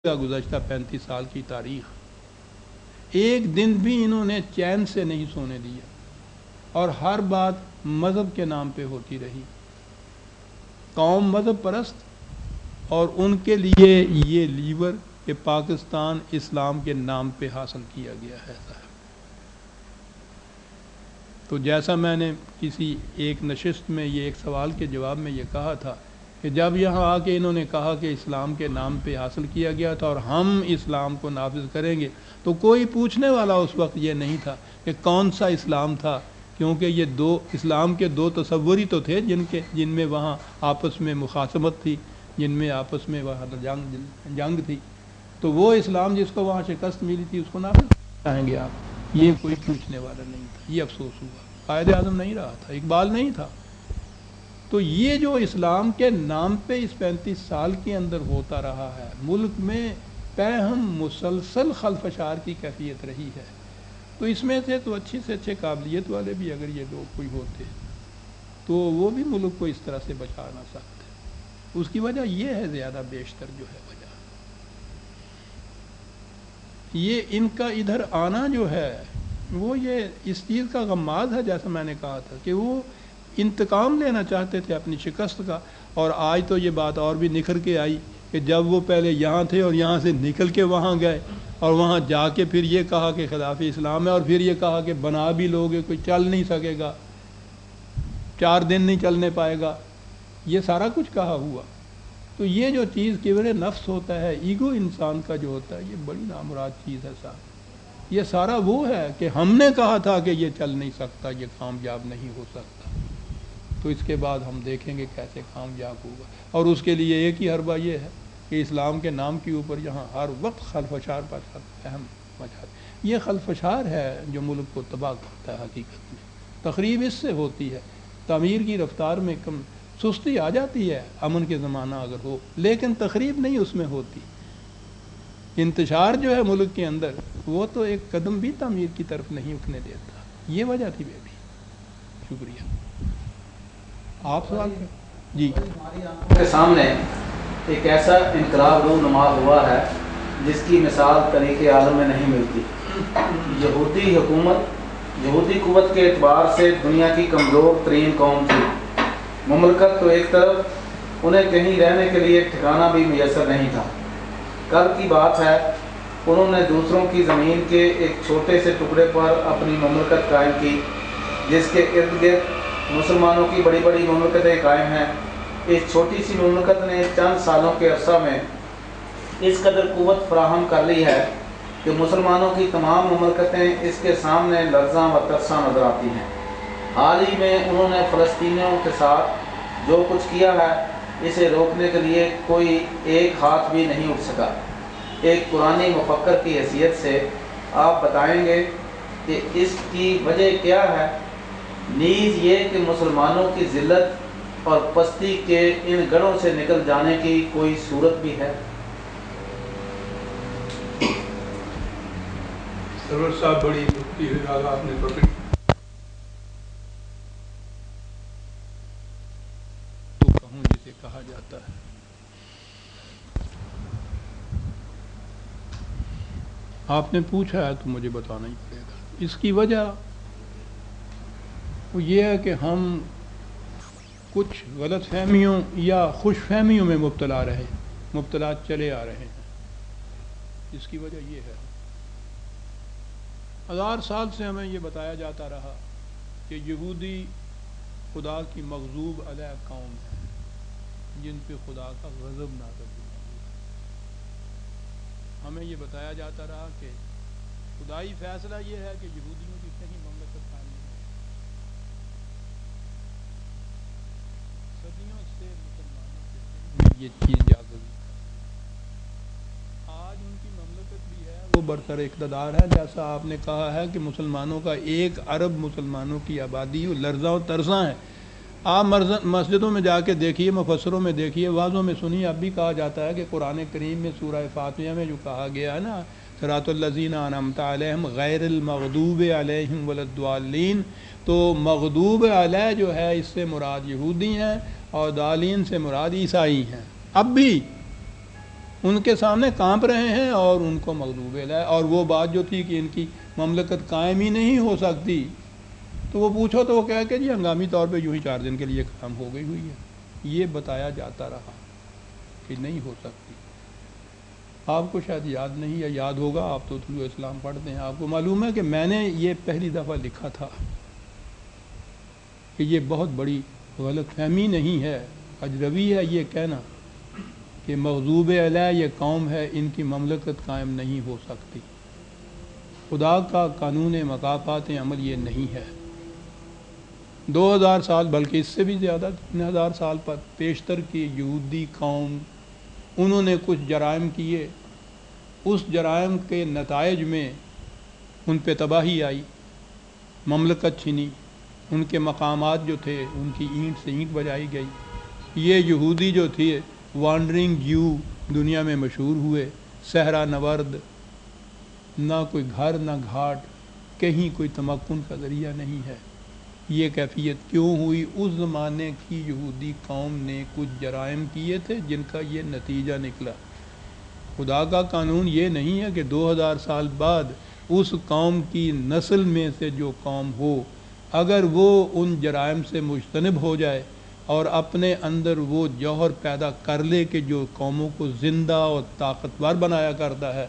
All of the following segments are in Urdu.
گزشتہ 35 سال کی تاریخ ایک دن بھی انہوں نے چین سے نہیں سونے دیا اور ہر بات مذہب کے نام پہ ہوتی رہی. قوم مذہب پرست اور ان کے لیے یہ لیور کہ پاکستان اسلام کے نام پہ حاصل کیا گیا ہے صاحب. تو جیسا میں نے کسی ایک نشست میں یہ ایک سوال کے جواب میں یہ کہا تھا کہ جب یہاں آ کے انہوں نے کہا کہ اسلام کے نام پہ حاصل کیا گیا تھا اور ہم اسلام کو نافذ کریں گے، تو کوئی پوچھنے والا اس وقت یہ نہیں تھا کہ کون سا اسلام تھا، کیونکہ یہ اسلام کے دو تصور ہی تو تھے جن میں وہاں آپس میں مخاصمت تھی، جن میں آپس میں وہاں جنگ تھی. تو وہ اسلام جس کو وہاں شکست ملی تھی اس کو نافذ چاہیں گے آپ؟ یہ کوئی پوچھنے والا نہیں تھا. یہ افسوس ہوا، قائد اعظم نہیں رہا تھا، اقبال نہیں تھا. تو یہ جو اسلام کے نام پہ اس 35 سال کے اندر ہوتا رہا ہے، ملک میں پہم مسلسل خلفشار کی کیفیت رہی ہے. تو اس میں سے تو اچھی سے اچھے قابلیت والے بھی اگر یہ لوگ کوئی ہوتے تو وہ بھی ملک کو اس طرح سے بچا نہ سکتے. اس کی وجہ یہ ہے زیادہ بیشتر جو ہے وجہ یہ ان کا ادھر آنا جو ہے وہ یہ اس چیز کا غماز ہے، جیسا میں نے کہا تھا کہ وہ انتقام لینا چاہتے تھے اپنی شکست کا. اور آج تو یہ بات اور بھی نکھر کے آئی کہ جب وہ پہلے یہاں تھے اور یہاں سے نکل کے وہاں گئے اور وہاں جا کے پھر یہ کہا کہ خلاف اسلام ہے، اور پھر یہ کہا کہ بنا بھی لوگے کوئی چل نہیں سکے گا، 4 دن نہیں چلنے پائے گا، یہ سارا کچھ کہا ہوا. تو یہ جو چیز کبر نفس ہوتا ہے، ایگو انسان کا جو ہوتا ہے، یہ بڑی نامراد چیز ہے صاحب. یہ سارا وہ ہے کہ ہم نے کہا تھا کہ یہ چل نہیں سکتا، یہ کامیاب نہیں ہو سکتا، تو اس کے بعد ہم دیکھیں گے کیسے کامیاب ہوگا. اور اس کے لیے ایک ہی حربہ یہ ہے کہ اسلام کے نام کے اوپر یہاں ہر وقت خلفشار پر اہم وجہ. یہ خلفشار ہے جو ملک کو تباہ کرتا ہے. حقیقت میں تخریب اس سے ہوتی ہے. تعمیر کی رفتار میں کم سستی آ جاتی ہے امن کے زمانہ اگر ہو، لیکن تخریب نہیں اس میں ہوتی. انتشار جو ہے ملک کے اندر وہ تو ایک قدم بھی تعمیر کی طرف نہیں اٹھنے دیتا. یہ وجہ تھی بیٹی. شکریہ. آپ سوال جی. ہماری آنکھوں کے سامنے ایک ایسا انقلاب رونما ہوا ہے جس کی مثال تاریخ عالم میں نہیں ملتی. یہودی حکومت یہودی قوت کے اعتبار سے دنیا کی کمزور ترین قوم تھی. مملکت تو ایک طرف، انہیں کہیں رہنے کے لیے ٹھکانہ بھی میسر نہیں تھا. کل کی بات ہے، انہوں نے دوسروں کی زمین کے ایک چھوٹے سے ٹکڑے پر اپنی مملکت قائم کی جس کے ارد گرد مسلمانوں کی بڑی بڑی مملکتیں قائم ہیں. اس چھوٹی سی مملکت نے چند سالوں کے عرصہ میں اس قدر قوت فراہم کر لی ہے کہ مسلمانوں کی تمام مملکتیں اس کے سامنے لرزاں و ترساں نظر آتی ہیں. حال ہی میں انہوں نے فلسطینیوں کے ساتھ جو کچھ کیا ہے اسے روکنے کے لیے کوئی ایک ہاتھ بھی نہیں اٹھ سکا. ایک قرآنی مفکر کی حیثیت سے آپ بتائیں گے کہ اس کی وجہ کیا ہے؟ نیز یہ کہ مسلمانوں کی ذلت اور پستی کے ان گڑھوں سے نکل جانے کی کوئی صورت بھی ہے؟ سرور صاحب بڑی مفتی آپ نے پکڑی. تو کہوں جسے کہا جاتا ہے. آپ نے پوچھا ہے تو مجھے بتانا ہی پڑے گا. اس کی وجہ وہ یہ ہے کہ ہم کچھ غلط فہمیوں یا خوش فہمیوں میں مبتلا چلے آ رہے ہیں. اس کی وجہ یہ ہے 1000 سال سے ہمیں یہ بتایا جاتا رہا کہ یہودی خدا کی مغضوب علیہ قوم ہے جن پہ خدا کا غضب نازل ہوا. ہمیں یہ بتایا جاتا رہا کہ خدائی فیصلہ یہ ہے کہ یہودیوں کی کہیں مملکت قائم نہیں ہے. صدیوں سے مسلمانوں کے یہ چیز جاگزی ہے. آج ان کی مملکت بھی ہے، وہ برسر اقتدار ہے. جیسا آپ نے کہا ہے کہ مسلمانوں کا 1 ارب مسلمانوں کی آبادی لرزاں و ترزاں ہے. آپ مسجدوں میں جا کے دیکھیے، مفسروں میں دیکھیے، واضحوں میں سنیے. اب بھی کہا جاتا ہے کہ قرآن کریم میں سورہ فاتحہ میں جو کہا گیا ہے نا، صراط الذین انعمت علیہم غیر المغضوب علیہم ولا الضالین، تو مغضوب علیہ جو ہے اس سے مراد یہودی ہیں اور ضالین سے مراد عیسائی ہیں. اب بھی ان کے سامنے کانپ رہے ہیں اور ان کو مغلوب ہے. اور وہ بات جو تھی کہ ان کی مملکت قائم ہی نہیں ہو سکتی، تو وہ پوچھو تو وہ کہا کہ جی ہنگامی طور پہ یوں ہی 4 دن کے لیے کام ہو گئی ہوئی ہے. یہ بتایا جاتا رہا کہ نہیں ہو سکتی. آپ کو شاید یاد نہیں یا یاد ہوگا، آپ تو طلوع اسلام پڑھتے ہیں، آپ کو معلوم ہے کہ میں نے یہ پہلی دفعہ لکھا تھا کہ یہ بہت بڑی غلط فہمی نہیں ہے، اجروی ہے یہ کہنا کہ مغضوب علیہ یہ قوم ہے، ان کی مملکت قائم نہیں ہو سکتی. خدا کا قانون مکافات عمل یہ نہیں ہے. 2000 سال بلکہ اس سے بھی زیادہ 3000 سال پر پیشتر کی یہودی قوم، انہوں نے کچھ جرائم کیے، اس جرائم کے نتائج میں ان پہ تباہی آئی، مملکت چھنی، ان کے مقامات جو تھے ان کی اینٹ سے اینٹ بجائی گئی. یہ یہودی جو تھے وانڈرنگ جیو دنیا میں مشہور ہوئے، صحرا نورد، نہ کوئی گھر نہ گھاٹ، کہیں کوئی تمکن کا ذریعہ نہیں ہے. یہ کیفیت کیوں ہوئی؟ اس زمانے کی یہودی قوم نے کچھ جرائم کیے تھے جن کا یہ نتیجہ نکلا. خدا کا قانون یہ نہیں ہے کہ 2000 سال بعد اس قوم کی نسل میں سے جو قوم ہو، اگر وہ ان جرائم سے مجتنب ہو جائے اور اپنے اندر وہ جوہر پیدا کر لے کہ جو قوموں کو زندہ اور طاقتور بنایا کرتا ہے،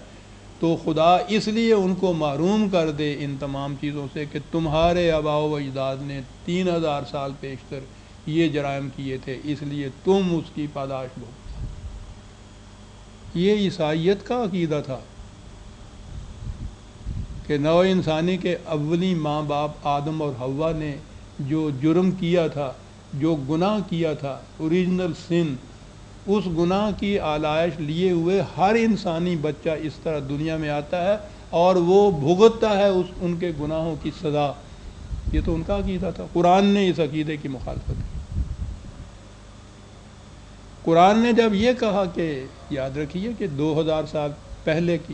تو خدا اس لیے ان کو محروم کر دے ان تمام چیزوں سے کہ تمہارے آباء و اجداد نے 3000 سال پیشتر یہ جرائم کیے تھے، اس لیے تم اس کی پاداش لو. یہ عیسائیت کا عقیدہ تھا کہ نوع انسانی کے اولی ماں باپ آدم اور حوا نے جو جرم کیا تھا، جو گناہ کیا تھا، اوریجنل سن، اس گناہ کی آلائش لیے ہوئے ہر انسانی بچہ اس طرح دنیا میں آتا ہے اور وہ بھگتتا ہے ان کے گناہوں کی سزا. یہ تو ان کا عقیدہ تھا. قرآن نے اس عقیدے کی مخالفت کی. قرآن نے جب یہ کہا کہ یاد رکھیے کہ 2000 سال پہلے کی،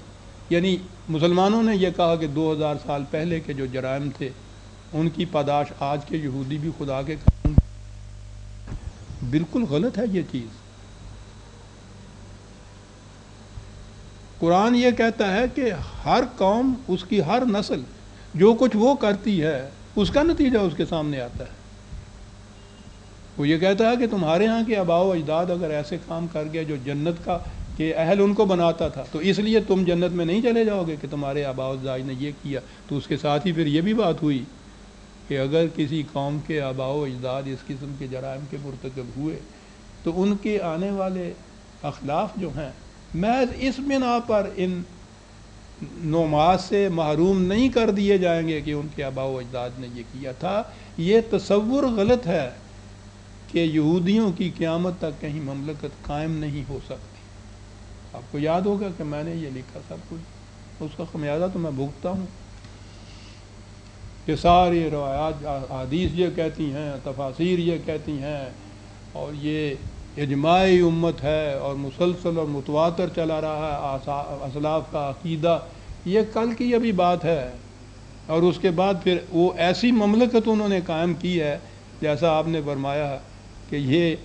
یعنی مسلمانوں نے یہ کہا کہ 2000 سال پہلے کے جو جرائم تھے ان کی پاداش آج کے یہودی بھی خدا کے قانون، بالکل غلط ہے یہ چیز. قرآن یہ کہتا ہے کہ ہر قوم، اس کی ہر نسل جو کچھ وہ کرتی ہے اس کا نتیجہ اس کے سامنے آتا ہے. وہ یہ کہتا ہے کہ تمہارے ہاں کے آباء و اجداد اگر ایسے کام کر گئے جو جنت کا کہ اہل ان کو بناتا تھا، تو اس لیے تم جنت میں نہیں چلے جاؤ گے کہ تمہارے آباء و اجداد نے یہ کیا. تو اس کے ساتھ ہی پھر یہ بھی بات ہوئی کہ اگر کسی قوم کے آباء و اجداد اس قسم کے جرائم کے مرتکب ہوئے تو ان کے آنے والے اخلاق جو ہیں محض اس بنا پر ان نعمات سے محروم نہیں کر دیے جائیں گے کہ ان کے آباء و اجداد نے یہ کیا تھا. یہ تصور غلط ہے کہ یہودیوں کی قیامت تک کہیں مملکت قائم نہیں ہو سکتی. آپ کو یاد ہوگا کہ میں نے یہ لکھا سب کچھ، اس کا خمیازہ تو میں بھگتتا ہوں. یہ ساری روایات، حدیث یہ کہتی ہیں، تفاسیر یہ کہتی ہیں، اور یہ اجماعی امت ہے اور مسلسل اور متواتر چلا رہا ہے اسلاف کا عقیدہ. یہ کل کی ابھی بات ہے، اور اس کے بعد پھر وہ ایسی مملکت انہوں نے قائم کی ہے جیسا آپ نے فرمایا ہے کہ یہ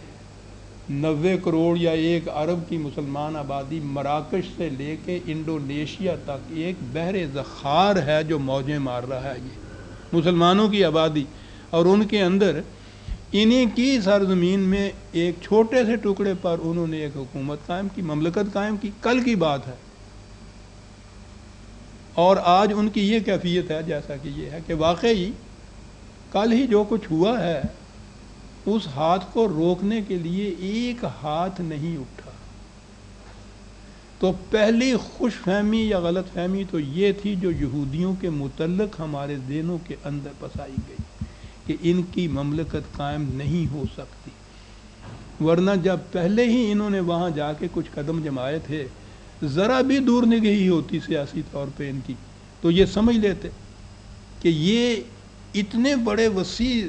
90 کروڑ یا 1 ارب کی مسلمان آبادی مراکش سے لے کے انڈونیشیا تک ایک بحر ذخار ہے جو موجیں مار رہا ہے. یہ مسلمانوں کی آبادی، اور ان کے اندر انہی کی سرزمین میں ایک چھوٹے سے ٹکڑے پر انہوں نے ایک حکومت قائم کی، مملکت قائم کی. کل کی بات ہے. اور آج ان کی یہ کیفیت ہے جیسا کہ یہ ہے کہ واقعی کل ہی جو کچھ ہوا ہے اس ہاتھ کو روکنے کے لیے ایک ہاتھ نہیں اٹھا. تو پہلی خوش فہمی یا غلط فہمی تو یہ تھی جو یہودیوں کے متعلق ہمارے ذہنوں کے اندر پسائی گئی کہ ان کی مملکت قائم نہیں ہو سکتی. ورنہ جب پہلے ہی انہوں نے وہاں جا کے کچھ قدم جمائے تھے، ذرا بھی دور نگہی ہوتی سیاسی طور پہ ان کی، تو یہ سمجھ لیتے کہ یہ اتنے بڑے وسیع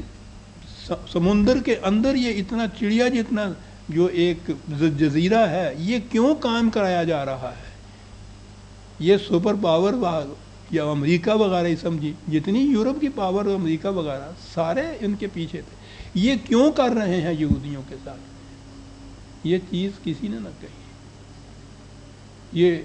سمندر کے اندر یہ اتنا چڑیا جتنا جو ایک جزیرہ ہے یہ کیوں قائم کرایا جا رہا ہے. یہ سپر پاور یا امریکہ وغیرہ ہی سمجھی، جتنی یورپ کی پاور امریکہ وغیرہ سارے ان کے پیچھے تھے. یہ کیوں کر رہے ہیں یہودیوں کے ساتھ؟ یہ چیز کسی نے نہ کہی. یہ